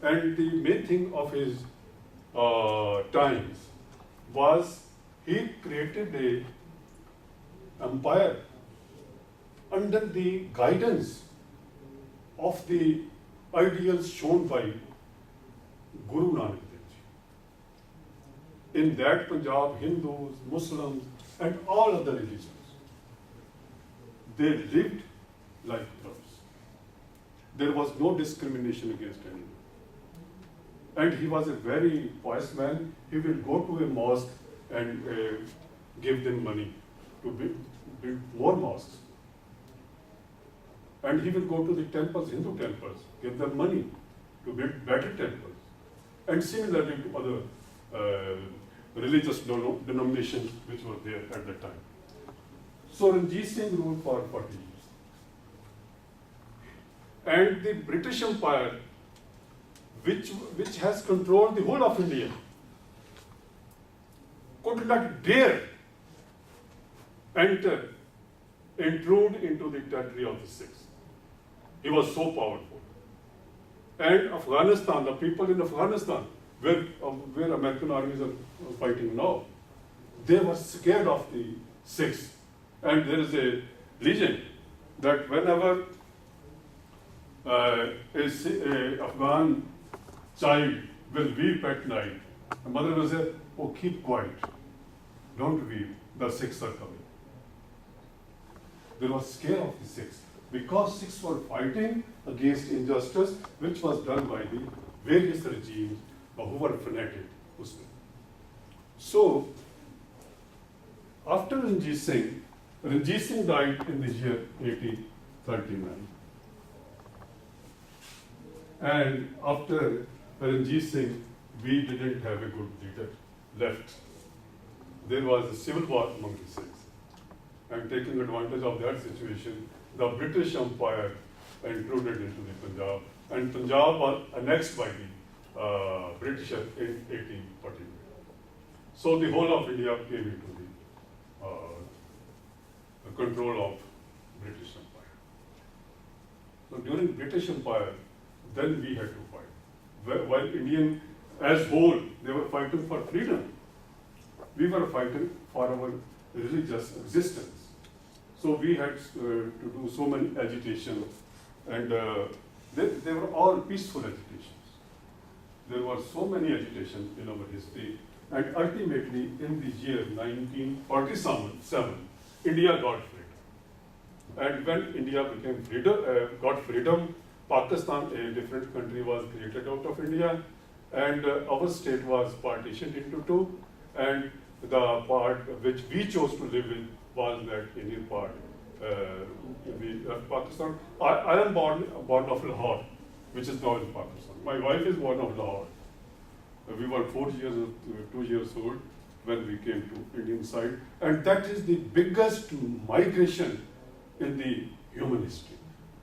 And the main thing of his times was he created a empire under the guidance of the ideals shown by Guru Nanak Dev Ji. In that Punjab, Hindus, Muslims, and all other religions, they lived like brothers. There was no discrimination against anyone. And he was a very pious man. He will go to a mosque and give them money to build more mosques. And he will go to the temples, Hindu temples, give them money to build better temples. And similarly to other religious denominations which were there at that time. So Ranjit Singh ruled for 40 years. And the British Empire, which has controlled the whole of India, could not dare intrude into the territory of the Sikhs. He was so powerful. And Afghanistan, the people in Afghanistan, where American armies are fighting now, they were scared of the Sikhs. And there is a legend that whenever a Afghan child will weep at night, the mother will say, "Oh, keep quiet, don't weep, the Sikhs are coming." There was scare of the Sikhs because Sikhs were fighting against injustice which was done by the various regimes who were fanatic Muslims. So, after Ranjit Singh died in the year 1839. And after Ranjit Singh, we didn't have a good leader left. There was a civil war among the Sikhs. And taking advantage of that situation, the British Empire intruded into the Punjab, and Punjab was annexed by the British in 1840. So the whole of India came into the control of British Empire. So during British Empire, then we had to fight. While Indian as whole, they were fighting for freedom. We were fighting for our religious existence. So we had to do so many agitations, and they were all peaceful agitations. There were so many agitations in our history, and ultimately in the year 1947, India got freedom. And when India got freedom, Pakistan, a different country, was created out of India, and our state was partitioned into two, and the part which we chose to live in was that Indian part. We left Pakistan. I am born of Lahore, which is now in Pakistan. My wife is born of Lahore. We were 2 years old when we came to Indian side, and that is the biggest migration in the human history,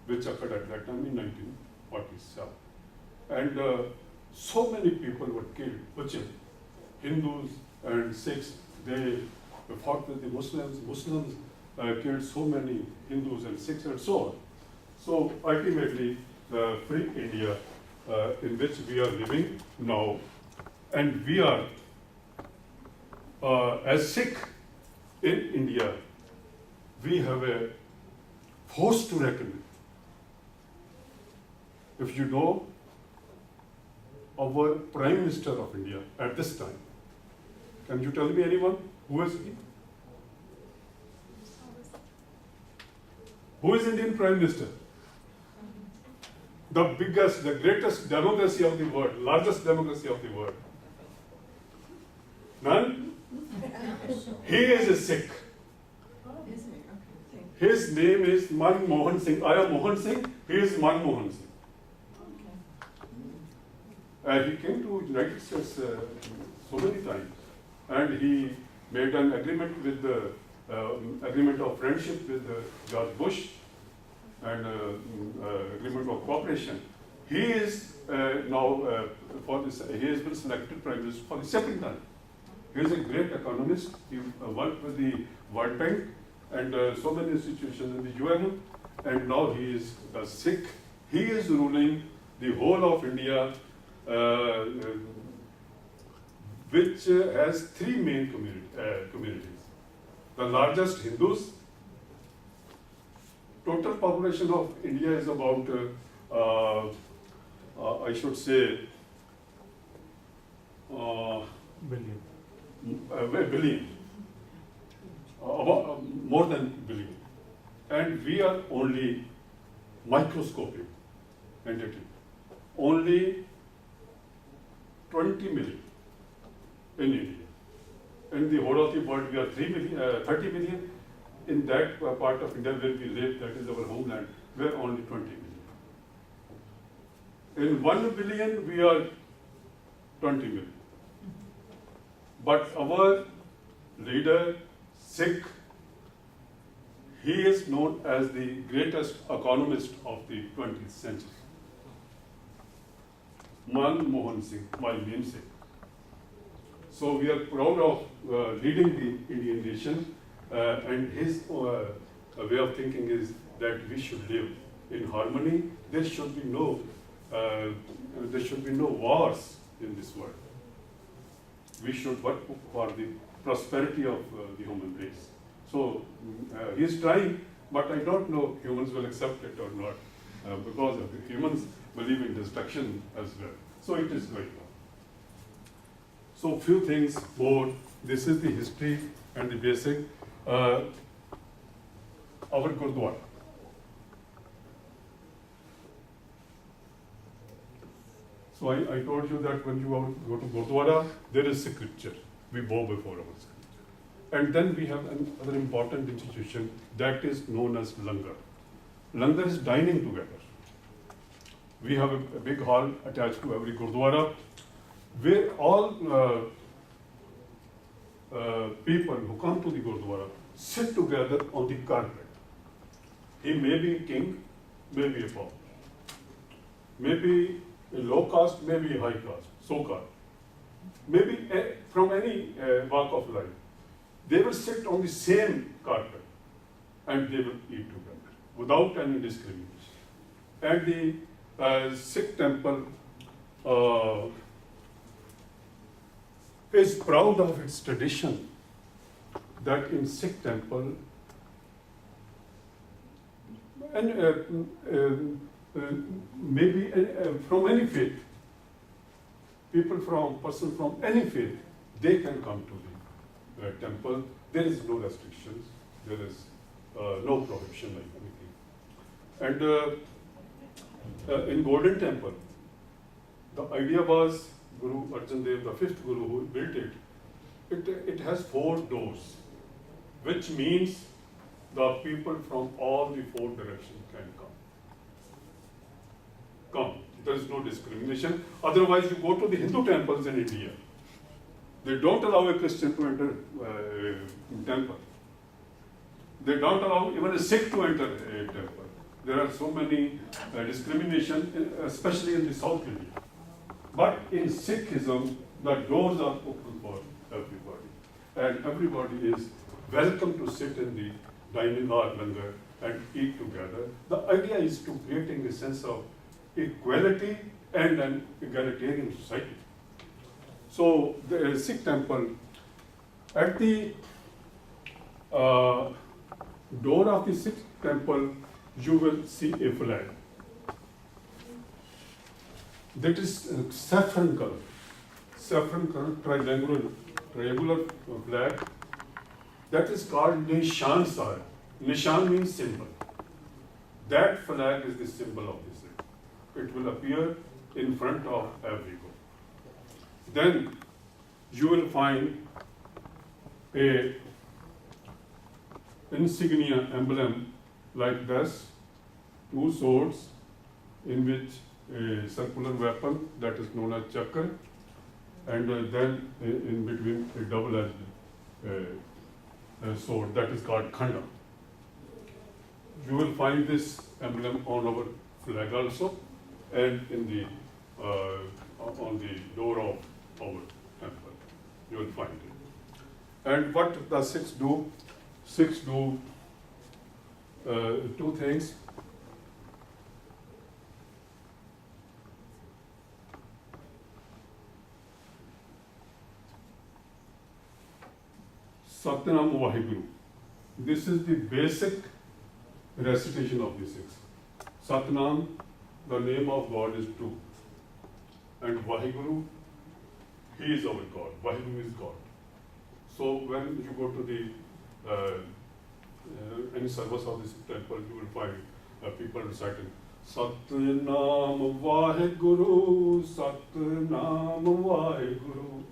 which occurred at that time in 1947. And so many people were killed, butchered. Hindus and Sikhs, they fought with the Muslims. Muslims killed so many Hindus and Sikhs and so on. So ultimately, the free India in which we are living now, and we are, as Sikh in India, we have a force to reckon with. If you know, our Prime Minister of India at this time, can you tell me anyone? Who is he? Who is Indian Prime Minister? The biggest, the greatest democracy of the world, largest democracy of the world. None? He is a Sikh. His name is Manmohan Singh. I am Mohan Singh. He is Manmohan Singh. He came to United States so many times, and he made an agreement with the agreement of friendship with George Bush, and agreement of cooperation. He is now he has been selected Prime Minister for the second time. He is a great economist. He worked with the World Bank and so many institutions in the UN, and now he is the Sikh. He is ruling the whole of India which has three main communities. The largest Hindus. Total population of India is about, I should say, Billion. a billion, about, more than billion. And we are only microscopic entity, only 20 million in India. In the whole of the world, we are 30 million. In that part of India where we live, that is our homeland, we are only 20 million. In 1 billion, we are 20 million. But our leader, Sikh, he is known as the greatest economist of the 20th century. Manmohan Singh, my namesake. So we are proud of leading the Indian nation, and his way of thinking is that we should live in harmony. There should be no wars in this world. We should work for the prosperity of the human race. So he is trying, but I don't know humans will accept it or not, because of the humans believe in destruction as well. So it is going on. So few things more. This is the history and the basic. Our Gurdwara. So I told you that when you go to Gurdwara, there is scripture. We bow before our scripture. And then we have another important institution that is known as Langar. Langar is dining together. We have a big hall attached to every Gurdwara, where all people who come to the Gurdwara sit together on the carpet. He may be a king, may be a pauper, maybe a low caste, maybe a high caste, so-called, maybe from any walk of life. They will sit on the same carpet and they will eat together without any discrimination. And the Sikh temple is proud of its tradition that in Sikh temple and maybe from any faith, person from any faith, they can come to the temple. There is no restrictions, there is no prohibition like anything. And in Golden Temple, the idea was Guru Arjan Dev, the fifth Guru who built it, it has 4 doors, which means the people from all the 4 directions can come. There is no discrimination. Otherwise, you go to the Hindu temples in India. They don't allow a Christian to enter temple. They don't allow even a Sikh to enter a temple. There are so many discrimination, especially in the South India. But in Sikhism, the doors are open for everybody. And everybody is welcome to sit in the dining hall Langar and eat together. The idea is to creating a sense of equality and an egalitarian society. So the Sikh temple, at the door of the Sikh temple, you will see a flag. That is saffron color, triangular flag. That is called Nishan Sahib. Nishan means symbol. That flag is the symbol of the Sikh. It will appear in front of every go. Then you will find a insignia emblem like this, 2 swords in which a circular weapon that is known as chakra, and then in between a double-edged sword that is called khanda. You will find this emblem on our flag also, and in the on the door of our temple. You will find it. And what the Sikhs do? Sikhs do 2 things. Satnam Vaheguru. This is the basic recitation of the six. Satnam, the name of God is true. And Vaheguru, He is our God. Vaheguru is God. So when you go to the any service of this temple, you will find people reciting Satnam Vaheguru, Satnam Vaheguru.